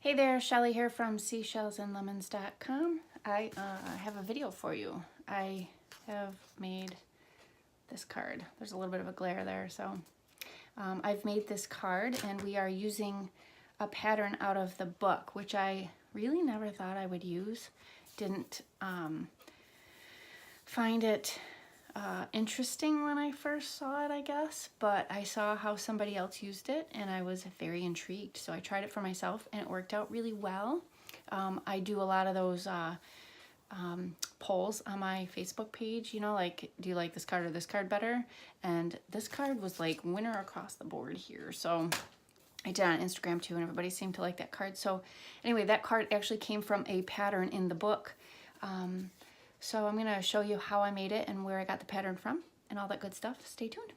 Hey there, Shelly here from seashellsandlemons.com. I have a video for you. I have made this card. There's a little bit of a glare there, so I've made this card and we are using a pattern out of the book, which I really never thought I would use. Didn't find it interesting when I first saw it, I guess, but I saw how somebody else used it and I was very intrigued. So I tried it for myself and it worked out really well. I do a lot of those polls on my Facebook page, you know, like, do you like this card or this card better? And this card was like winner across the board here. So I did on Instagram too, and everybody seemed to like that card. So anyway, that card actually came from a pattern in the book. So I'm going to show you how I made it and where I got the pattern from and all that good stuff. Stay tuned.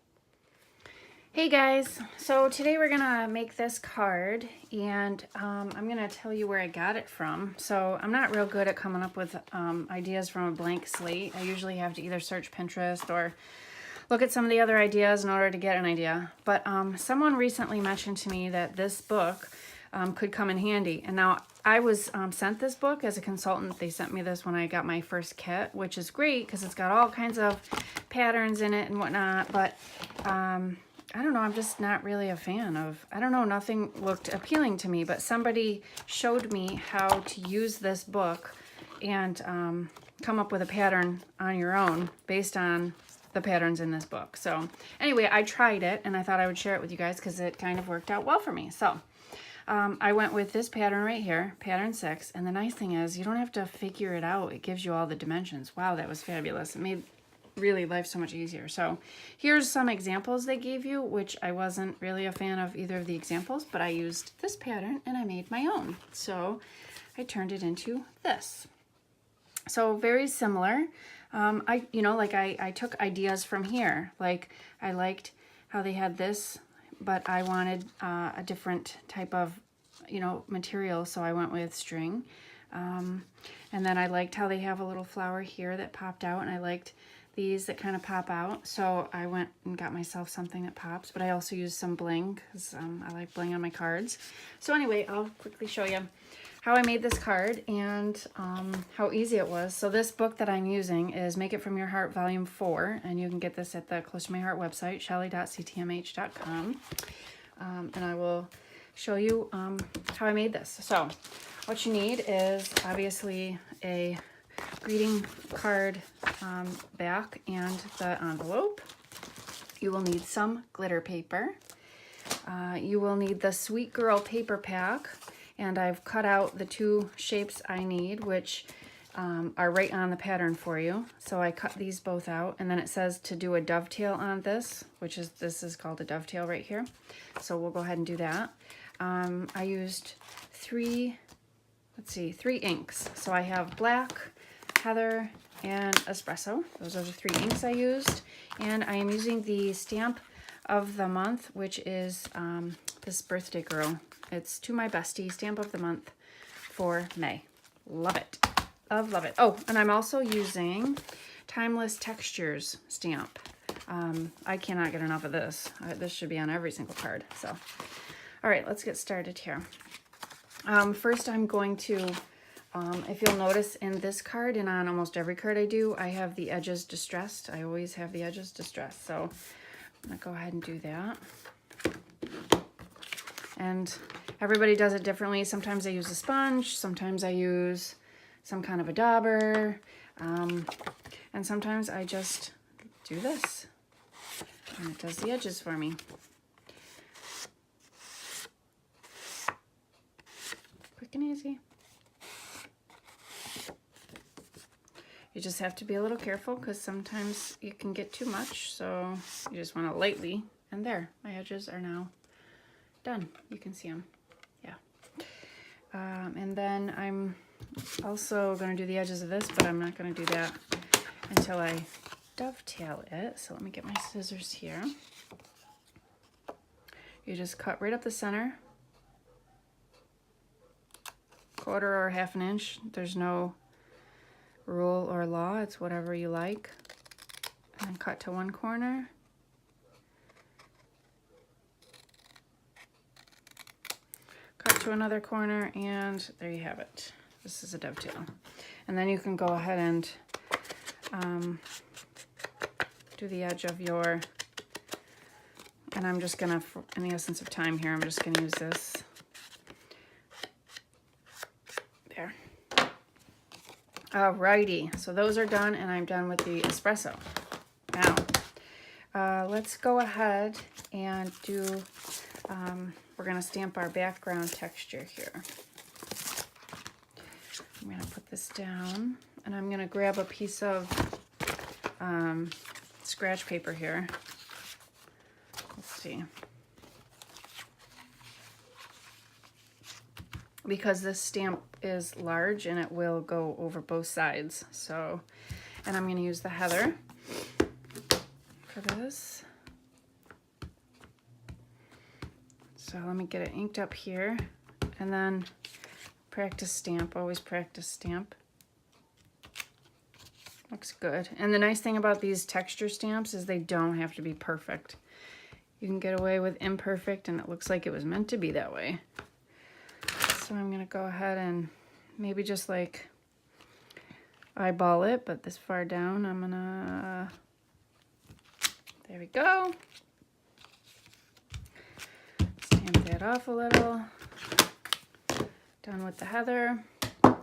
Hey guys, so today we're going to make this card and I'm going to tell you where I got it from. So I'm not real good at coming up with ideas from a blank slate. I usually have to either search Pinterest or look at some of the other ideas in order to get an idea. But someone recently mentioned to me that this book could come in handy. And now I was sent this book as a consultant. They sent me this when I got my first kit, which is great because it's got all kinds of patterns in it and whatnot. But I don't know, I'm just not really a fan of, I don't know, nothing looked appealing to me, but somebody showed me how to use this book and come up with a pattern on your own based on the patterns in this book. So anyway, I tried it and I thought I would share it with you guys because it kind of worked out well for me. So I went with this pattern right here, pattern 6. And the nice thing is you don't have to figure it out. It gives you all the dimensions. Wow, that was fabulous. It made really life so much easier. So here's some examples they gave you, which I wasn't really a fan of either of the examples, but I used this pattern and I made my own. So I turned it into this. So very similar. I took ideas from here. Like I liked how they had this, but I wanted a different type of, material. So I went with string. And then I liked how they have a little flower here that popped out, and I liked these that kind of pop out. So I went and got myself something that pops, but I also used some bling because I like bling on my cards. So anyway, I'll quickly show you how I made this card and how easy it was. So this book that I'm using is Make It From Your Heart Volume 4, and you can get this at the Close to My Heart website, shelly.ctmh.com. And I will show you how I made this. So what you need is obviously a greeting card back and the envelope. You will need some glitter paper. You will need the Sweet Girl paper pack, and I've cut out the 2 shapes I need, which are right on the pattern for you. So I cut these both out, and then it says to do a dovetail on this, this is called a dovetail right here. So we'll go ahead and do that. I used 3 inks. So I have black, heather, and espresso. Those are the 3 inks I used. And I am using the stamp of the month, which is this birthday girl. It's To My Bestie, stamp of the month for May. Love it. Love it. Oh, and I'm also using Timeless Textures stamp. I cannot get enough of this. This should be on every single card. So, all right, let's get started here. First, I'm going to, if you'll notice in this card and on almost every card I do, I have the edges distressed. I always have the edges distressed. So I'm going to go ahead and do that. And everybody does it differently. Sometimes I use a sponge. Sometimes I use some kind of a dauber. And sometimes I just do this. And it does the edges for me. Quick and easy. You just have to be a little careful because sometimes you can get too much. So you just want to lightly, and there, my edges are now done. You can see them. Yeah. And then I'm also going to do the edges of this, but I'm not going to do that until I dovetail it. So let me get my scissors here. You just cut right up the center, 1/4 or 1/2 inch. There's no rule or law. It's whatever you like. And cut to one corner. to another corner, and there you have it. This is a dovetail. And then you can go ahead and do the edge of your, and I'm just gonna, in the essence of time here, I'm just gonna use this. There. Alrighty, so those are done, and I'm done with the espresso. Now, let's go ahead and do, we're gonna stamp our background texture here. I'm gonna put this down, and I'm gonna grab a piece of scratch paper here. Let's see. Because this stamp is large and it will go over both sides. So, and I'm gonna use the heather for this. So let me get it inked up here, and then practice stamp, always practice stamp. Looks good. And the nice thing about these texture stamps is they don't have to be perfect. You can get away with imperfect, and it looks like it was meant to be that way. So I'm gonna go ahead and maybe just like eyeball it, but this far down, I'm gonna, there we go. Stamp that off a little. Done with the heather. All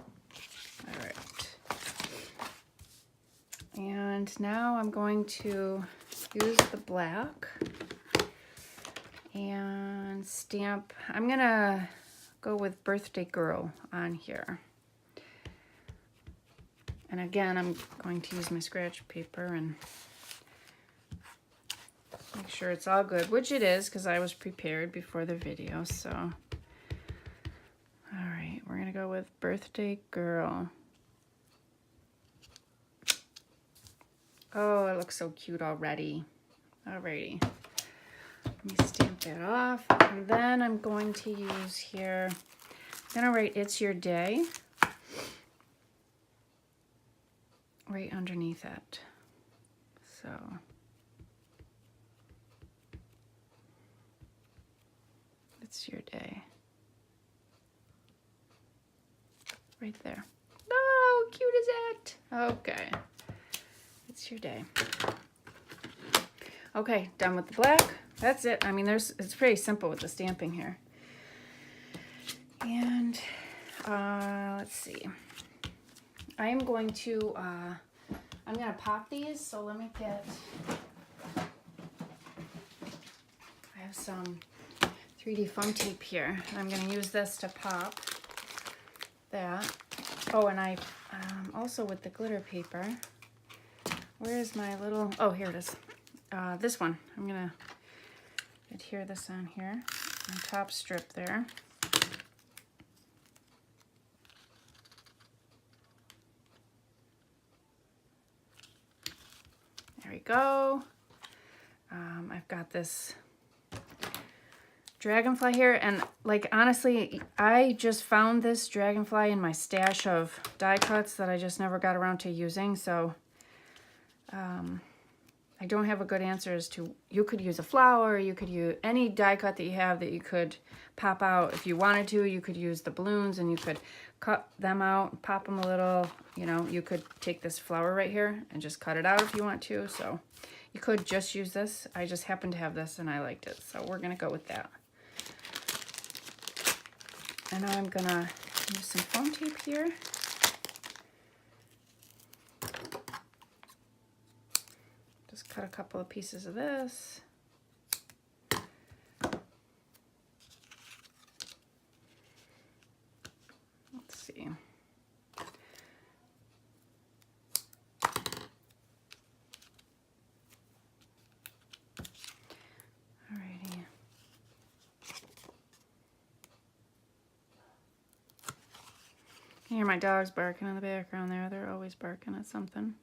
right. And now I'm going to use the black and stamp. I'm gonna go with Birthday Girl on here. And again, I'm going to use my scratch paper and make sure it's all good, which it is because I was prepared before the video. So, all right, we're gonna go with Birthday Girl. Oh, it looks so cute already. Alrighty. Let me stamp that off. And then I'm going to use here, I'm gonna write It's Your Day right underneath it. So, it's your day. Right there. Oh, how cute is it? Okay. It's your day. Okay, done with the black. That's it. I mean, it's pretty simple with the stamping here. And let's see. I am going to, I'm going to pop these. So let me get, I have some 3D foam tape here. And I'm going to use this to pop that. Oh, and I, also with the glitter paper, where is my little, oh, here it is. This one, I'm gonna adhere this on here, on top strip there. There we go. I've got this dragonfly here, and like honestly, I just found this dragonfly in my stash of die cuts that I just never got around to using, so I don't have a good answer as to, you could use a flower, you could use any die cut that you have that you could pop out if you wanted to. You could use the balloons and you could cut them out, pop them a little, you know, you could take this flower right here and just cut it out if you want to. So you could just use this. I just happen to have this and I liked it, so we're gonna go with that. And now I'm gonna use some foam tape here. Just cut a couple of pieces of this. Let's see. Alrighty. You hear my dogs barking in the background there. They're always barking at something.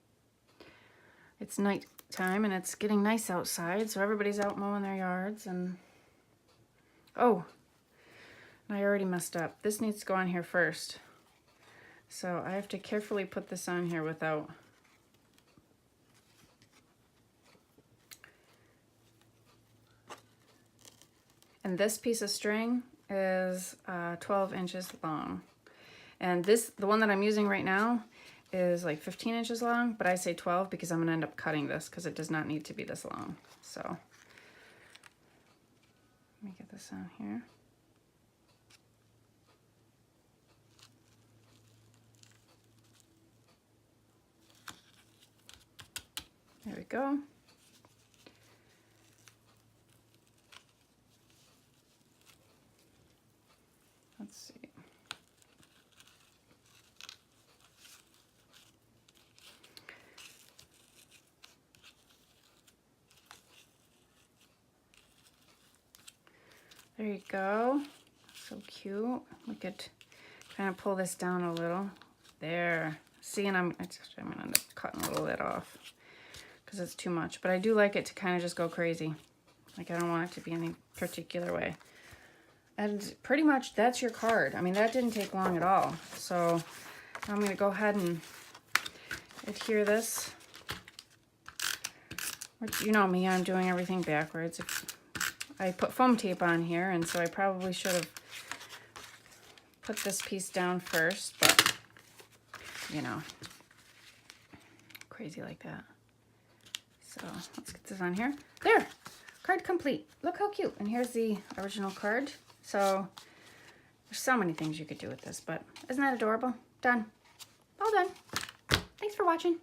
It's night time and it's getting nice outside, so everybody's out mowing their yards. And oh, I already messed up. This needs to go on here first, so I have to carefully put this on here without and this piece of string is 12 inches long. And the one that I'm using right now is like 15 inches long, but I say 12 because I'm gonna end up cutting this because it does not need to be this long. So let me get this on here. There we go. Let's see. There you go. So cute. We could kind of pull this down a little. There. See, and I'm going to end up cutting a little bit off because it's too much. But I do like it to kind of just go crazy. Like, I don't want it to be any particular way. And pretty much that's your card. I mean, that didn't take long at all. So I'm going to go ahead and adhere this. Which, you know me, I'm doing everything backwards. I put foam tape on here, and so I probably should have put this piece down first, but, you know, crazy like that. So let's get this on here. There, card complete. Look how cute. And here's the original card. So there's so many things you could do with this, but isn't that adorable? Done. All done. Thanks for watching.